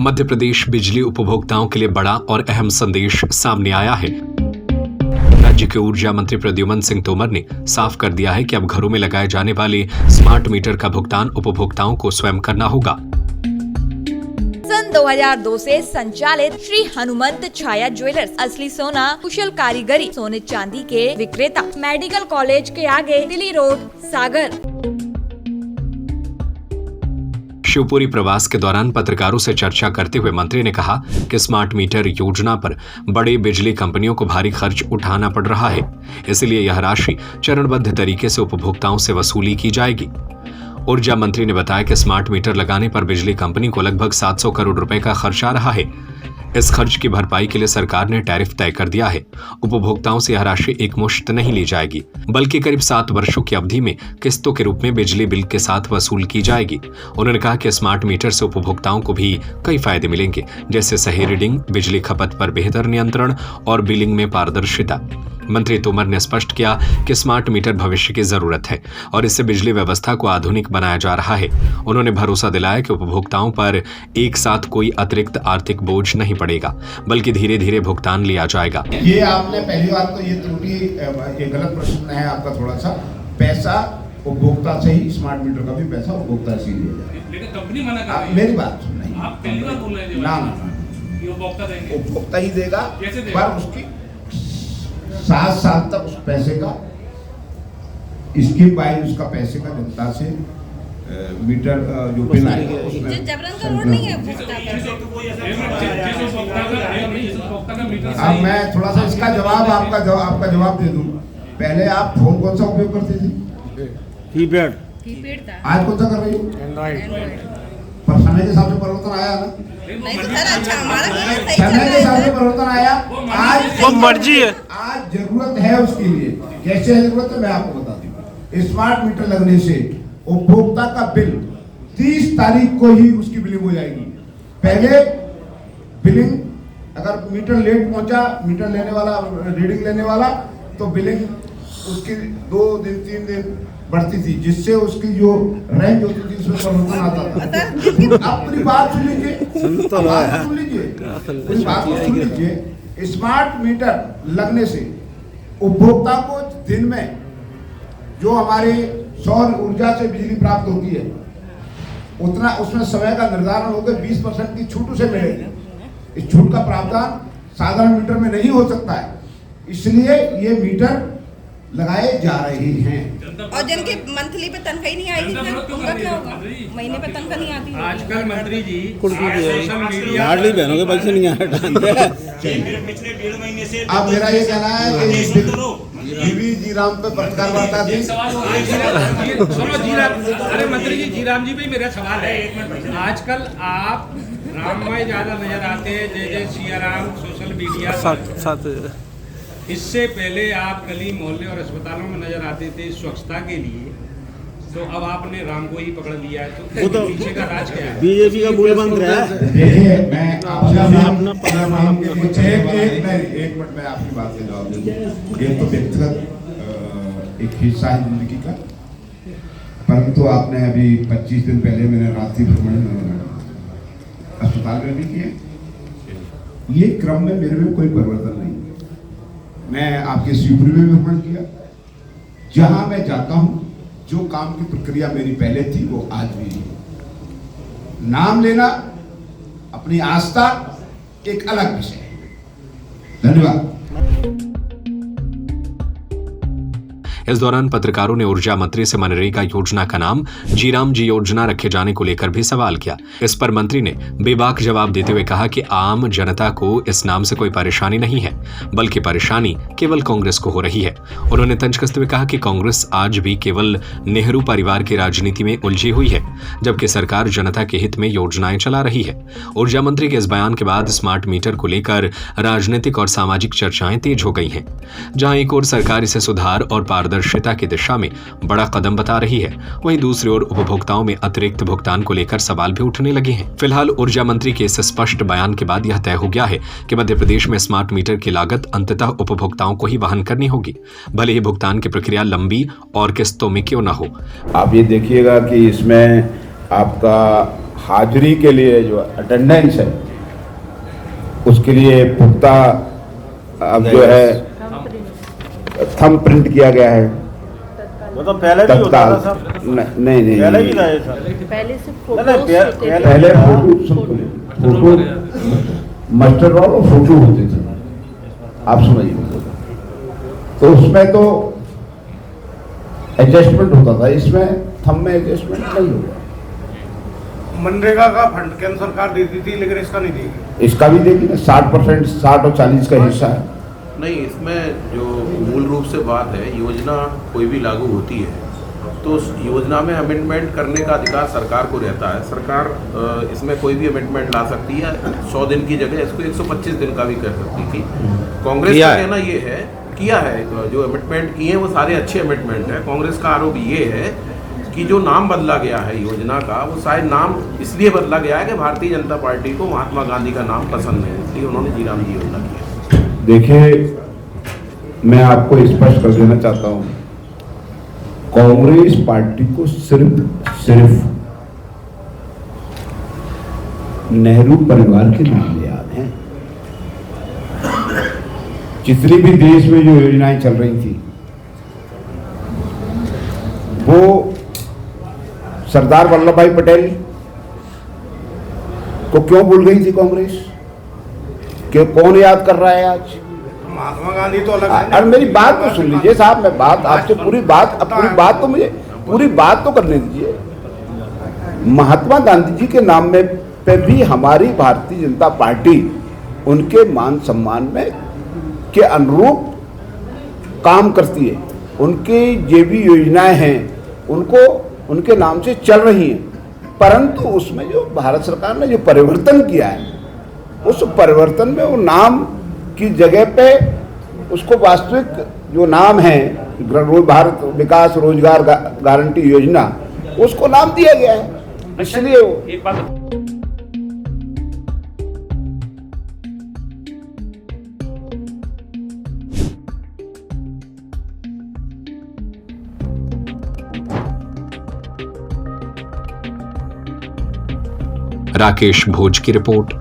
मध्य प्रदेश बिजली उपभोक्ताओं के लिए बड़ा और अहम संदेश सामने आया है। राज्य के ऊर्जा मंत्री प्रद्युमन सिंह तोमर ने साफ कर दिया है कि अब घरों में लगाए जाने वाले स्मार्ट मीटर का भुगतान उपभोक्ताओं को स्वयं करना होगा। सन 2002 से संचालित श्री हनुमंत छाया ज्वेलर्स असली सोना कुशल कारीगरी सोने चांदी के विक्रेता, मेडिकल कॉलेज के आगे, दिल्ली रोड, सागर। शिवपुरी प्रवास के दौरान पत्रकारों से चर्चा करते हुए मंत्री ने कहा कि स्मार्ट मीटर योजना पर बड़ी बिजली कंपनियों को भारी खर्च उठाना पड़ रहा है, इसलिए यह राशि चरणबद्ध तरीके से उपभोक्ताओं से वसूली की जाएगी। ऊर्जा मंत्री ने बताया कि स्मार्ट मीटर लगाने पर बिजली कंपनी को लगभग 700 करोड़ रुपए का खर्च आ रहा है। इस खर्च की भरपाई के लिए सरकार ने टैरिफ तय कर दिया है। उपभोक्ताओं से यह राशि एक मुश्त नहीं ली जाएगी, बल्कि करीब 7 वर्षों की अवधि में किस्तों के रूप में बिजली बिल के साथ वसूल की जाएगी। उन्होंने कहा कि स्मार्ट मीटर से उपभोक्ताओं को भी कई फायदे मिलेंगे, जैसे सही रीडिंग, बिजली खपत पर बेहतर नियंत्रण और बिलिंग में पारदर्शिता। मंत्री तोमर ने स्पष्ट किया कि स्मार्ट मीटर भविष्य की जरूरत है और इससे बिजली व्यवस्था को आधुनिक बनाया जा रहा है। उन्होंने भरोसा दिलाया कि उपभोक्ताओं पर एक साथ कोई अतिरिक्त आर्थिक बोझ नहीं पड़ेगा, बल्कि धीरे धीरे भुगतान लिया जाएगा। ये आपने पहली बात तो ये त्रुटि, ये गलत प्रश्न है आपका। थोड़ा सा पैसा उपभोक्ता से ही, स्मार्ट मीटर का भी पैसा उपभोक्ता से ही लिया जाएगा। मेरी बात सुन, आप पहली बार बोल रहे हैं ना, उपभोक्ता ही देगा, पर उसकी 7 साल तक उस पैसे का इसकी बाई उसका पैसे का जनता से मीटर जो बिल आएगा उसमें अब मैं थोड़ा सा इसका जवाब आपका जवाब दे दूं। पहले आप फोन कौन सा उपयोग करते थे? कीपैड। आज कौन सा कर रही हो? एंड्रॉइड। पर समय के हिसाब से परिवर्तन आया ना? नहीं तो सर, अच्छा हमारा समय के हिसाब से परिवर्तन आया। आज वो मर्जी है, आज जरूरत है उसके लिए। कैसे है जरूरत है मैं आपको बता दूं। स्मार्ट मीटर लगने से उपभोक्ता का बिल 30 तारीख को ही उसकी बिलिंग हो जाएगी। पहले बिलिंग अगर मीटर लेट पहुंचा, मीटर लेने वाला, रीडिंग लेने वाला, तो बिलिंग उसकी 2 दिन 3 दिन बढ़ती थी, जिससे उसकी जो रेंज होती थी उसमें परिवर्तन आता था। आप पूरी बात सुन लीजिए, पूरी बात सुन लीजिए। स्मार्ट मीटर लगने से उपभोक्ता को दिन में जो हमारे सौर ऊर्जा से बिजली प्राप्त होती है, उतना उसमें समय का निर्धारण होकर 20% की छूट उसे मिलेगी। इस छूट का प्रावधान साधारण मीटर में नहीं हो सकता है, इसलिए ये मीटर लगाए जा रहे हैं। और जिनके मंथली पे तनख्वाह नहीं आएगी उनका क्या होगा? महीने पे तनख्वाह नहीं आती। आजकल मंत्री जी लाडली बहनों के पैसे नहीं आए। पिछले 1.5 महीने से अब मेरा ये कहना है कि बीवी जीराम पे पत्रकार वार्ता थी। सुनो जीराम, अरे मंत्री जी, जीराम जी भी मेरा सवाल है। आजकल आप राममय ज्यादा नजर आते हैं, जय जय सिया राम सोशल मीडिया साथ। इससे पहले आप गली मोहल्ले और अस्पतालों में नजर आते थे स्वच्छता के लिए, तो अब आपने राम को ही पकड़ लिया है, तो पीछे का राज क्या है? बीजेपी का मूल मंत्र है। देखिए, मैं एक मिनट में आपकी बात से जवाब दूं। ये तो व्यक्तिगत एक हिस्सा है जिंदगी का, परंतु आपने अभी 25 दिन पहले मैंने रात्रि भ्रमण अस्पताल में भी किया। ये क्रम में मेरे में कोई परिवर्तन नहीं। मैं आपके शिवपुरी में भ्रमण किया। जहां मैं जाता हूं, जो काम की प्रक्रिया मेरी पहले थी वो आज भी है। नाम लेना, अपनी आस्था एक अलग विषय है। धन्यवाद। इस दौरान पत्रकारों ने ऊर्जा मंत्री से मनरेगा योजना का नाम जीराम जी योजना रखे जाने को लेकर भी सवाल किया। इस पर मंत्री ने बेबाक जवाब देते हुए कहा कि आम जनता को इस नाम से कोई परेशानी नहीं है, बल्कि परेशानी केवल कांग्रेस को हो रही है। उन्होंने तंज कसते हुए कहा कि कांग्रेस आज भी केवल नेहरू परिवार की राजनीति में उलझी हुई है, जबकि सरकार जनता के हित में योजनाएं चला रही है। ऊर्जा मंत्री के इस बयान के बाद स्मार्ट मीटर को लेकर राजनीतिक और सामाजिक चर्चाएं तेज हो गई हैं। जहां एक ओर सरकार इसे सुधार और पारदर्शिता की दिशा में बड़ा कदम बता रही है, वहीं दूसरी ओर उपभोक्ताओं में अतिरिक्त भुगतान को लेकर सवाल भी उठने लगे हैं। फिलहाल ऊर्जा मंत्री के इस स्पष्ट बयान के बाद यह तय हो गया है कि मध्य प्रदेश में स्मार्ट मीटर की लागत अंततः उपभोक्ताओं को ही वहन करनी होगी, भले ही भुगतान की प्रक्रिया लंबी और किस्तों में क्यों न हो। आप ये देखिएगा कि इसमें आपका हाजिरी के लिए जो अटेंडेंस है उसके लिए पुख्ता अब जो है थंब प्रिंट किया गया है वो तो पहले भी होता तत्काल। था सर, नहीं पहले भी था ये सर। पहले से पहले फोटो मास्टर रोल और फोटो होते थे, आप समझिए। तो उसमें तो एडजस्टमेंट होता था, इसमें थंब में एडजस्टमेंट नहीं होगा। मनरेगा का फंड केंद्र सरकार देती थी लेकिन इसका नहीं देगी। इसका भी देखिए ना 60%, 60 और 40 का हिस्सा है। नहीं, इसमें जो मूल रूप से बात है, योजना कोई भी लागू होती है तो उस योजना में अमेंडमेंट करने का अधिकार सरकार को रहता है। सरकार इसमें कोई भी अमेंडमेंट ला सकती है। 100 दिन की जगह इसको 125 दिन का भी कर सकती थी। कांग्रेस का कहना ये है, किया है, जो अमेंडमेंट किए हैं वो सारे अच्छे अमेंडमेंट हैं। कांग्रेस का आरोप ये है कि जो नाम बदला गया है योजना का, वो शायद नाम इसलिए बदला गया है कि भारतीय जनता पार्टी को महात्मा गांधी का नाम पसंद है, इसलिए उन्होंने जी राम जी योजना की है। देखिए, मैं आपको स्पष्ट कर देना चाहता हूं, कांग्रेस पार्टी को सिर्फ नेहरू परिवार के नाम याद हैं। जितनी भी देश में जो योजनाएं चल रही थी वो सरदार वल्लभ भाई पटेल को क्यों भूल गई थी कांग्रेस? क्यों, कौन याद कर रहा है आज? महात्मा गांधी तो अलग है। और मेरी बात तो सुन लीजिए साहब, मैं बात आपसे पूरी बात तो मुझे पूरी बात तो करने दीजिए। महात्मा गांधी जी के नाम में पे भी हमारी भारतीय जनता पार्टी उनके मान सम्मान में के अनुरूप काम करती है। उनकी जो भी योजनाएं हैं उनको उनके नाम से चल रही हैं, परंतु उसमें जो भारत सरकार ने जो परिवर्तन किया है, उस परिवर्तन में वो नाम की जगह पे उसको वास्तविक जो नाम है भारत विकास रोजगार गारंटी योजना, उसको नाम दिया गया है। इसलिए एक बात राकेश भोज की रिपोर्ट।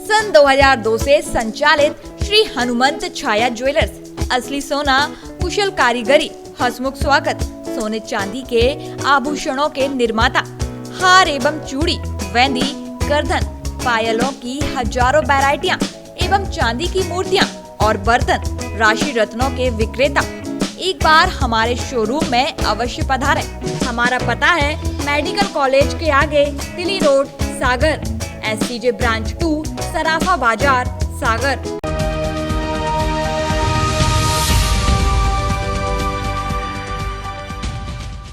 सन 2002 से संचालित श्री हनुमंत छाया ज्वेलर्स असली सोना, कुशल कारीगरी, हसमुख स्वागत, सोने चांदी के आभूषणों के निर्माता, हार एवं चूड़ी, वेंदी, गर्दन, पायलों की हजारों वैरायटियां एवं चांदी की मूर्तियां और बर्तन, राशि रत्नों के विक्रेता। एक बार हमारे शोरूम में अवश्य पधारें। हमारा पता है मेडिकल कॉलेज के आगे, दिल्ली रोड, सागर, SCJ ब्रांच 2, सराफा बाजार, सागर।